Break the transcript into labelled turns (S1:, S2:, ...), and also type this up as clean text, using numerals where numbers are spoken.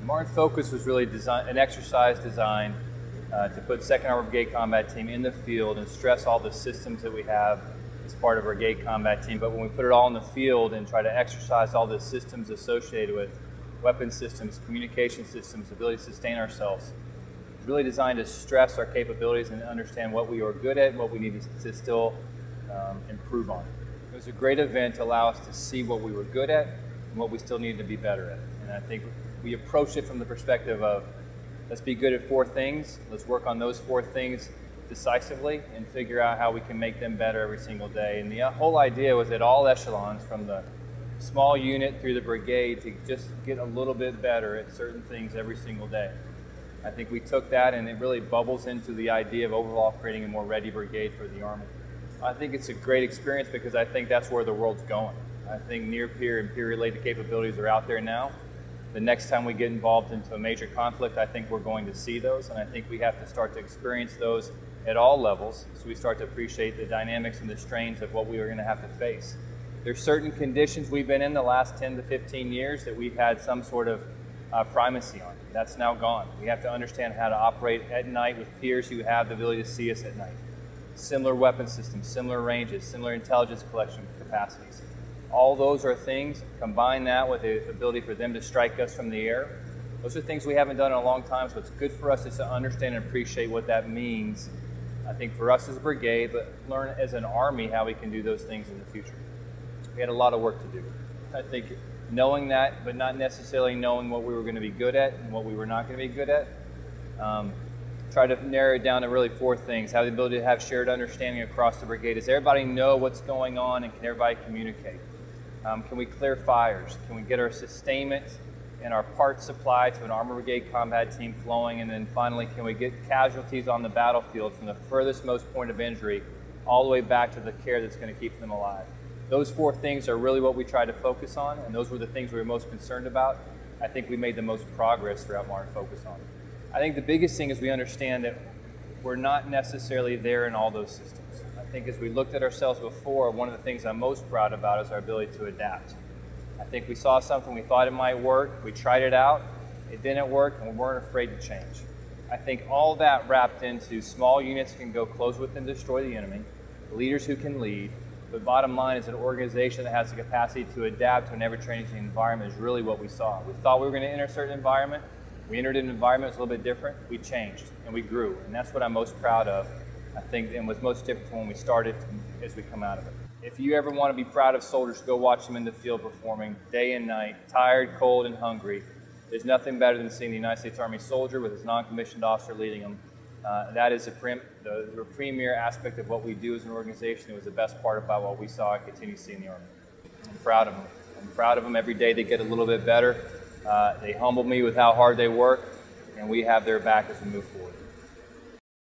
S1: Marne Focus was really an exercise designed to put 2nd Armored Brigade Combat Team in the field and stress all the systems that we have as part of Brigade Combat Team. But when we put it all in the field and try to exercise all the systems associated with weapon systems, communication systems, ability to sustain ourselves, it's really designed to stress our capabilities and understand what we are good at and what we need to still improve on. It was a great event to allow us to see what we were good at and what we still needed to be better at. And I think we approached it from the perspective of, let's be good at 4 things, let's work on those 4 things decisively and figure out how we can make them better every single day. And the whole idea was at all echelons, from the small unit through the brigade, to just get a little bit better at certain things every single day. I think we took that and it really bubbles into the idea of overall creating a more ready brigade for the Army. I think it's a great experience because I think that's where the world's going. I think near-peer and peer-related capabilities are out there now. The next time we get involved into a major conflict, I think we're going to see those, and I think we have to start to experience those at all levels so we start to appreciate the dynamics and the strains of what we are going to have to face. There's certain conditions we've been in the last 10 to 15 years that we've had some sort of primacy on. That's now gone. We have to understand how to operate at night with peers who have the ability to see us at night. Similar weapon systems, similar ranges, similar intelligence collection capacities. All those are things, combine that with the ability for them to strike us from the air. Those are things we haven't done in a long time, so it's good for us to understand and appreciate what that means, I think, for us as a brigade, but learn as an Army how we can do those things in the future. We had a lot of work to do. I think knowing that, but not necessarily knowing what we were going to be good at and what we were not going to be good at. Try to narrow it down to really 4 things. Have the ability to have shared understanding across the brigade. Does everybody know what's going on, and can everybody communicate? Can we clear fires? Can we get our sustainment and our parts supply to an Armored Brigade combat team flowing? And then finally, can we get casualties on the battlefield from the furthest most point of injury all the way back to the care that's going to keep them alive? Those 4 things are really what we try to focus on, and those were the things we were most concerned about. I think we made the most progress throughout Marne Focus on. I think the biggest thing is we understand that we're not necessarily there in all those systems. I think as we looked at ourselves before, one of the things I'm most proud about is our ability to adapt. I think we saw something, we thought it might work, we tried it out, it didn't work, and we weren't afraid to change. I think all that wrapped into small units can go close with and destroy the enemy, leaders who can lead, but bottom line is an organization that has the capacity to adapt to an ever-changing environment is really what we saw. We thought we were going to enter a certain environment, we entered an environment that was a little bit different, we changed, and we grew, and that's what I'm most proud of, I think, and was most different from when we started as we come out of it. If you ever want to be proud of soldiers, go watch them in the field performing day and night, tired, cold, and hungry. There's nothing better than seeing the United States Army soldier with his non-commissioned officer leading them. That is the premier aspect of what we do as an organization. It was the best part about what we saw and continue to see in the Army. I'm proud of them. I'm proud of them. Every day they get a little bit better. They humble me with how hard they work, and we have their back as we move forward.